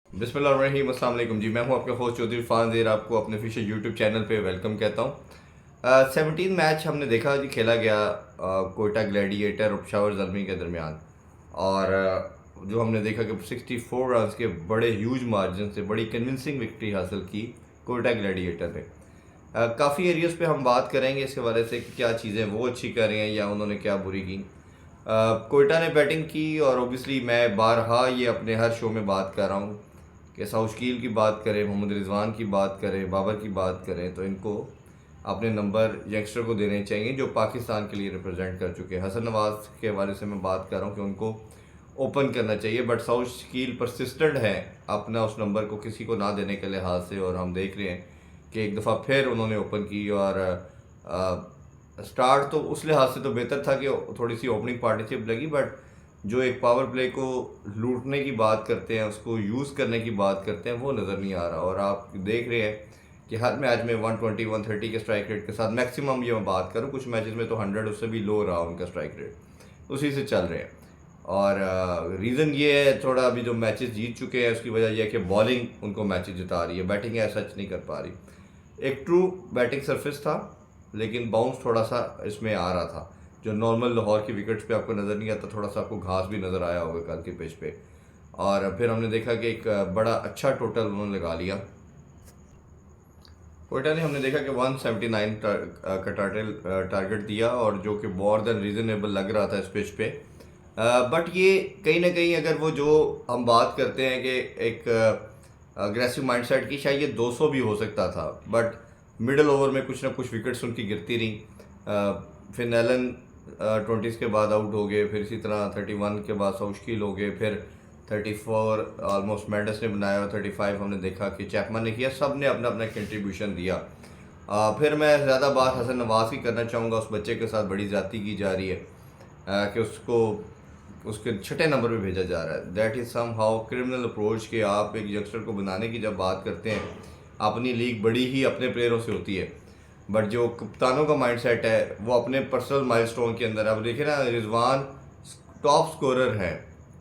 बिस्मिल्लाहिर्रहमानिर्रहीम। अस्सलाम वालेकुम जी। मैं हूं आपका होस्ट चौधरी फान ज़ेर, आपको अपने ऑफिशियल यूट्यूब चैनल पे वेलकम कहता हूं। 17 मैच हमने देखा जी खेला गया कोयटा ग्लैडिएटर और पेशावर ज़ल्मी के दरमियान। और जो हमने देखा कि 64 रन के बड़े ह्यूज मार्जिन से बड़ी कन्विंसिंग विक्ट्री हासिल की कोयटा ग्लैडिएटर ने। काफ़ी एरियाज़ पे हम बात करेंगे इसके बारे से कि क्या चीज़ें वो अच्छी कर रहे हैं या उन्होंने क्या बुरी की। कोयटा ने बैटिंग की और ओबियसली मैं बारहा ये अपने हर शो में बात कर रहा हूँ कि साउशकील की बात करें, मोहम्मद रिजवान की बात करें, बाबर की बात करें, तो इनको अपने नंबर यंगस्टर को देने चाहिए जो पाकिस्तान के लिए रिप्रेजेंट कर चुके हैं। हसन नवाज के हवाले से मैं बात कर रहा हूँ कि उनको ओपन करना चाहिए, बट साउशकील परसिस्टेंट है अपना उस नंबर को किसी को ना देने के लिहाज से। और हम देख रहे हैं कि एक दफ़ा फिर उन्होंने ओपन की और स्टार्ट तो उस लिहाज से तो बेहतर था कि थोड़ी सी ओपनिंग पार्टनरशिप लगी, बट जो एक पावर प्ले को लूटने की बात करते हैं, उसको यूज़ करने की बात करते हैं, वो नज़र नहीं आ रहा। और आप देख रहे हैं कि हर मैच में 120 130 के स्ट्राइक रेट के साथ मैक्सिमम, ये मैं बात करूँ कुछ मैचेस में तो 100 उससे भी लो रहा उनका स्ट्राइक रेट, उसी से चल रहे हैं। और रीज़न ये है थोड़ा अभी जो मैचेस जीत चुके हैं उसकी वजह यह है कि बॉलिंग उनको मैचेस जिता रही है, बैटिंग ऐसा सच नहीं कर पा रही। एक ट्रू बैटिंग सरफेस था लेकिन बाउंस थोड़ा सा इसमें आ रहा था, जो नॉर्मल लाहौर की विकेट्स पे आपको नज़र नहीं आता। थोड़ा सा आपको घास भी नज़र आया होगा कल के पिच पे। और फिर हमने देखा कि एक बड़ा अच्छा टोटल उन्होंने लगा लिया कोयटा ने। हमने देखा कि 179 का टारगेट दिया और जो कि मोर देन रीज़नेबल लग रहा था इस पिच पे। बट ये कहीं ना कहीं अगर वो जो हम बात करते हैं कि एक अग्रेसिव माइंडसेट की, शायद ये 200 भी हो सकता था, बट मिडल ओवर में कुछ ना कुछ विकेट्स उनकी गिरती रहीं। फिर नैलन 20 के बाद आउट हो गए, फिर इसी तरह 31 के बाद साउशकील हो गए, फिर 34 ऑलमोस्ट मेंडस ने बनाया और 35 हमने देखा कि चैपमैन ने किया। सब ने अपना अपना कंट्रीब्यूशन दिया। फिर मैं ज़्यादा बात हसन नवाज की करना चाहूँगा। उस बच्चे के साथ बड़ी ज़्यादती की जा रही है कि उसको उसके छठे नंबर पे भेजा जा रहा है। That is somehow criminal approach के आप एक यंगस्टर को बनाने की जब बात करते हैं, अपनी लीग बड़ी ही अपने प्लेयरों से होती है, बट जो कप्तानों का माइंडसेट है वो अपने पर्सनल माइलस्टोन के अंदर। अब देखिए ना, रिजवान टॉप स्कोरर है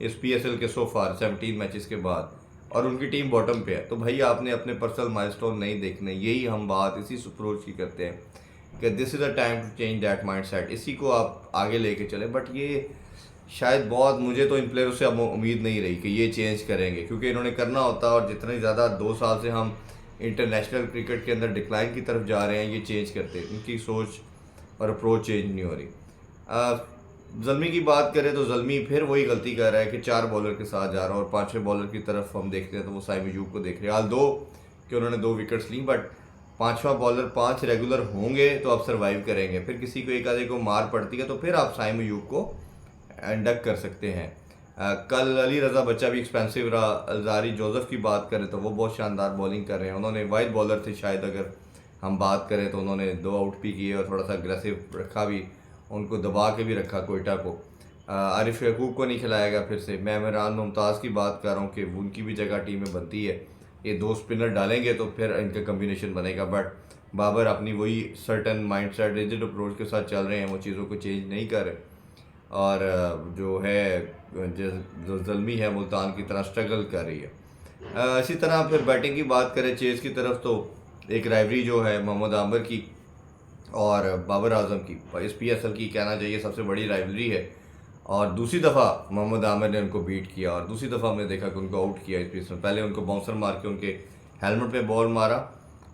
इस पीएसएल के सो फार 17 मैचेस के बाद, और उनकी टीम बॉटम पे है। तो भाई आपने अपने पर्सनल माइलस्टोन नहीं देखने, यही हम बात इसी अप्रोच की करते हैं कि this is a time to change that mindset. इसी को आप आगे लेके चलें, बट ये शायद बहुत, मुझे तो इन प्लेयरों से अब उम्मीद नहीं रही कि ये चेंज करेंगे, क्योंकि इन्होंने करना होता। और जितने ज़्यादा 2 साल से हम इंटरनेशनल क्रिकेट के अंदर डिक्लाइन की तरफ जा रहे हैं, ये चेंज करते, इनकी सोच और अप्रोच चेंज नहीं हो रही। ज़ल्मी की बात करें तो ज़ल्मी फिर वही गलती कर रहा है कि 4 बॉलर के साथ जा रहा है, और 5वें बॉलर की तरफ हम देखते हैं तो वो साइम अयूब को देख रहे हैं। हाल दो कि उन्होंने 2 विकेट्स ली, बट 5वां बॉलर 5 रेगुलर होंगे तो आप सर्वाइव करेंगे। फिर किसी को एक आधे को मार पड़ती है तो फिर आप साइम अयूब को एंडक कर सकते हैं। कल अली रज़ा बच्चा भी एक्सपेंसिव रहा। अलजारी जोसेफ की बात करें तो वो बहुत शानदार बॉलिंग कर रहे हैं। उन्होंने वाइड बॉलर थे शायद, अगर हम बात करें तो उन्होंने 2 आउट भी किए और थोड़ा सा अग्रेसिव रखा भी, उनको दबा के भी रखा कोयटा को। आरिफ यकूब को नहीं खिलाया गया फिर से। मैं इमरान मुमताज़ की बात कर रहा हूँ कि उनकी भी जगह टीम में बनती है। ये 2 स्पिनर डालेंगे तो फिर इनका कम्बिनेशन बनेगा, बट बाबर अपनी वही certain mind set rigid approach के साथ चल रहे हैं, वो चीज़ों को चेंज नहीं कर रहे। और जो है जो ज़ल्मी है मुल्तान की तरह स्ट्रगल कर रही है। इसी तरह फिर बैटिंग की बात करें चेज़ की तरफ, तो एक राइवरी जो है मोहम्मद आमिर की और बाबर आजम की, इस पीएसएल की कहना चाहिए सबसे बड़ी राइवलरी है। और दूसरी दफ़ा मोहम्मद आमिर ने उनको बीट किया और दूसरी दफ़ा हमने देखा कि उनको आउट किया इस पीएसएल। पहले उनको बाउंसर मार के उनके हेलमेट पे बॉल मारा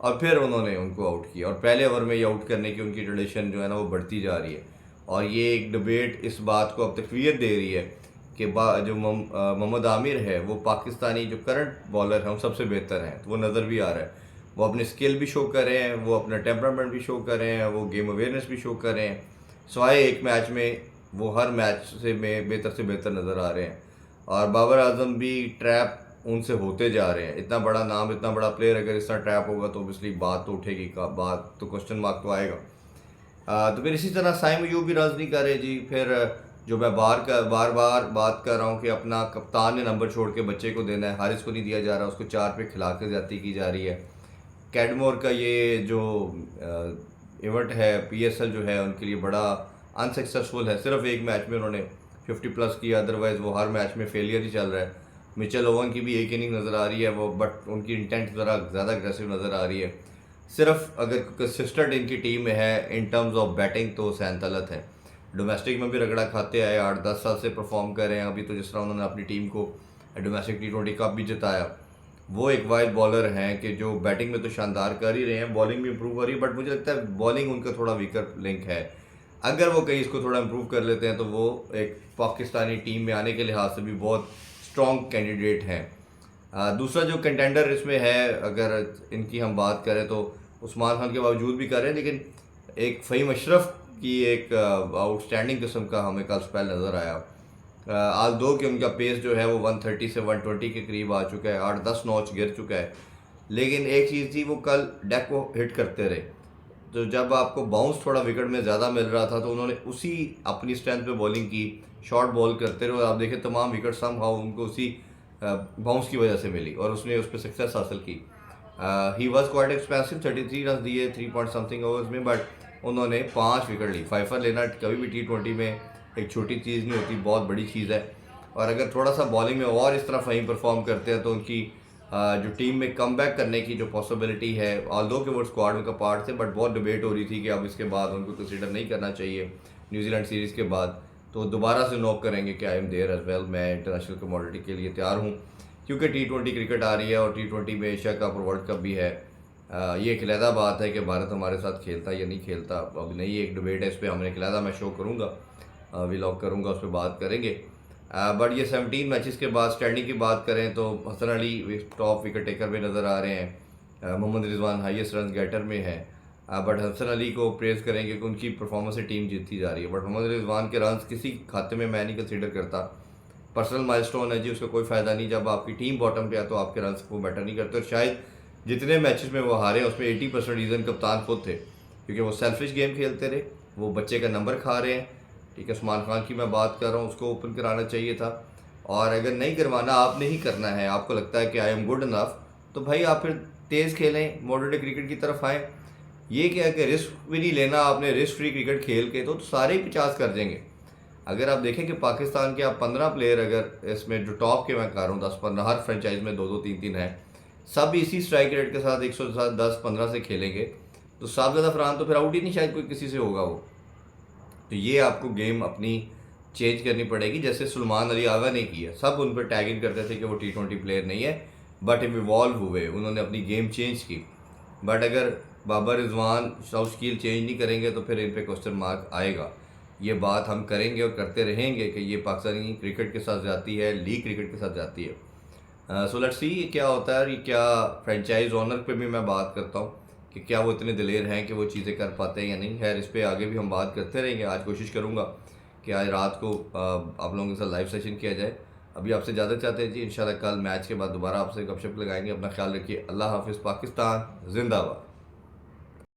और फिर उन्होंने उनको आउट किया, और पहले ओवर में ये आउट करने की उनकी ट्रेडिशन जो है ना वो बढ़ती जा रही है। और ये एक डिबेट इस बात को अब तकवीत दे रही है कि जो मोहम्मद आमिर है वो पाकिस्तानी जो करंट बॉलर हैं उन सबसे बेहतर हैं। तो वो नज़र भी आ रहा है, वो अपने स्किल भी शो कर रहे हैं, वो अपना टेम्परामेंट भी शो कर रहे हैं, वो गेम अवेयरनेस भी शो कर रहे हैं। सवाए एक मैच में वो हर मैच से बेहतर नज़र आ रहे हैं। और बाबर आजम भी ट्रैप उनसे होते जा रहे हैं। इतना बड़ा नाम, इतना बड़ा प्लेयर अगर इस तरह ट्रैप होगा तो ऑब्वियसली बात तो उठेगी, का बात तो क्वेश्चन मार्क तो आएगा। तो फिर इसी तरह साइम अयूब भी रन नहीं कर रहे जी। फिर जो मैं बार बार बात कर रहा हूँ कि अपना कप्तान ने नंबर छोड़ के बच्चे को देना है, हारिस को नहीं दिया जा रहा, उसको 4 पे खिला के ज्यादती की जा रही है। कैडमोर का ये जो इवेंट है पीएसएल जो है उनके लिए बड़ा अनसक्सेसफुल है। सिर्फ एक मैच में उन्होंने 50 प्लस किया, अदरवाइज़ वो हर मैच में फेलियर ही चल रहा है। मिचेल ओवन की भी एक इनिंग नज़र आ रही है वो, बट उनकी इंटेंट ज़रा ज़्यादा अग्रेसिव नज़र आ रही है। सिर्फ अगर कंसिस्टेंट इनकी टीम में है इन टर्म्स ऑफ बैटिंग तो सैन तलत है। डोमेस्टिक में भी रगड़ा खाते आए, 8-10 साल से परफॉर्म कर रहे हैं। अभी तो जिस तरह उन्होंने अपनी टीम को डोमेस्टिक T20 कप भी जिताया, वो एक वाइड बॉलर हैं कि जो बैटिंग में तो शानदार कर ही रहे हैं, बॉलिंग भी इंप्रूव हो रही है, बट मुझे लगता है बॉलिंग उनका थोड़ा वीकर लिंक है। अगर वो कहीं इसको थोड़ा इंप्रूव कर लेते हैं तो वो एक पाकिस्तानी टीम में आने के लिहाज से भी बहुत स्ट्रॉन्ग कैंडिडेट हैं। दूसरा जो कंटेंडर इसमें है, अगर इनकी हम बात करें तो उस्मान खान के बावजूद भी कर रहे हैं, लेकिन एक फ़हीम अशरफ की एक आउटस्टैंडिंग किस्म का हमें कल स्पेल नज़र आया। आल दो कि उनका पेस जो है वो 130 से 120 के करीब आ चुका है, 8-10 नॉच गिर चुका है, लेकिन एक चीज़ थी, वो कल डेक को हिट करते रहे। तो जब आपको बाउंस थोड़ा विकेट में ज़्यादा मिल रहा था तो उन्होंने उसी अपनी स्ट्रेंथ पे बॉलिंग की, शॉर्ट बॉल करते रहे, और आप देखें तमाम विकेट सम हाउ उनको उसी बाउंस की वजह से मिली और उसने उस पर सक्सेस हासिल की। He was quite expensive, 33 run दिए 3 पॉइंट समथिंग ओवर्स में, बट उन्होंने 5 विकेट ली। फाइफर लेना कभी भी T20 में एक छोटी चीज़ नहीं होती, बहुत बड़ी चीज़ है। और अगर थोड़ा सा बॉलिंग में और इस तरह फ़हीम परफॉर्म करते हैं तो उनकी जो टीम में कम बैक करने की जो पॉसिबिलिटी है, ऑल्दो कि वो स्क्वाड में का पार्ट थे, बट बहुत डिबेट हो रही थी कि अब इसके बाद उनको कंसिडर नहीं करना चाहिए न्यूजीलैंड सीरीज़ के बाद, तो दोबारा से नॉक करेंगे कि I am there as well, मैं इंटरनेशनल कमोडिटी के लिए तैयार हूँ, क्योंकि T20 क्रिकेट आ रही है और T20 में एशिया कप और वर्ल्ड कप भी है। ये एक अलहदा बात है कि भारत हमारे साथ खेलता या नहीं खेलता, अब नहीं, एक डिबेट है इस पर, हमने एक अलहदा मैं शो करूँगा, व्लॉग करूँगा, उस पर बात करेंगे। बट ये 17 मैचेस के बाद स्टैंडिंग की बात करें तो Hasan Ali top wicket taker में नज़र आ रहे हैं, Mohammad Rizwan highest run getter में है, बट हसन अली को प्रेज़ करेंगे कि उनकी परफॉर्मेंस से टीम जीतती जा रही है, बट मोहम्मद रिजवान के रन किसी खाते में मैं नहीं कंसीडर करता। पर्सनल माइलस्टोन है जी, उसका कोई फ़ायदा नहीं, जब आपकी टीम बॉटम पे है तो आपके रन को मैटर नहीं करते। और शायद जितने मैचेस में वो हारे उसमें 80% रीज़न कप्तान खुद थे, क्योंकि वो सेल्फिश गेम खेलते रहे, वो बच्चे का नंबर खा रहे हैं। ठीक है, उस्मान खान की मैं बात कर रहा हूँ, उसको ओपन कराना चाहिए था, और अगर नहीं करवाना, आपने ही करना है, आपको लगता है कि आई एम गुड इनफ, तो भाई आप फिर तेज़ खेलें, मॉडर्न डे क्रिकेट की तरफ आएँ। ये क्या है कि रिस्क भी नहीं लेना आपने, रिस्क फ्री क्रिकेट खेल के तो सारे ही 50 कर देंगे। अगर आप देखें कि पाकिस्तान के आप 15 प्लेयर, अगर इसमें जो टॉप के मैं कर रहा हूँ 10-15, हर फ्रेंचाइज में 2-2 3-3 हैं, सब इसी स्ट्राइक रेट के साथ 110-15 से खेलेंगे, तो साबिज़ादा फरहान तो फिर आउट ही नहीं शायद कोई किसी से होगा वो। तो ये आपको गेम अपनी चेंज करनी पड़ेगी, जैसे सुलेमान अली आगा ने किया, सब उन पर टैग इन करते थे कि वो T20 प्लेयर नहीं है, बट इवॉल्व हुए, उन्होंने अपनी गेम चेंज की। बट अगर Babar Rizwan soft skill change नहीं करेंगे तो फिर इन पे क्वेश्चन मार्क आएगा। ये बात हम करेंगे और करते रहेंगे कि ये पाकिस्तानी क्रिकेट के साथ जाती है, लीग क्रिकेट के साथ जाती है। सो लेट्स सी क्या होता है। ये क्या फ्रेंचाइज ओनर पे भी मैं बात करता हूँ कि क्या वो इतने दिलेर हैं कि वो चीज़ें कर पाते हैं या नहीं। खैर, इस पर आगे भी हम बात करते रहेंगे। आज कोशिश करूँगा कि आज रात को आप लोगों के साथ लाइव सेशन किया जाए। अभी आपसे ज़्यादा चाहते हैं जी, इंशाल्लाह कल मैच के बाद दोबारा आपसे गपशप लगाएंगे। अपना ख्याल रखिए। अल्लाह हाफिज़। पाकिस्तान जिंदाबाद।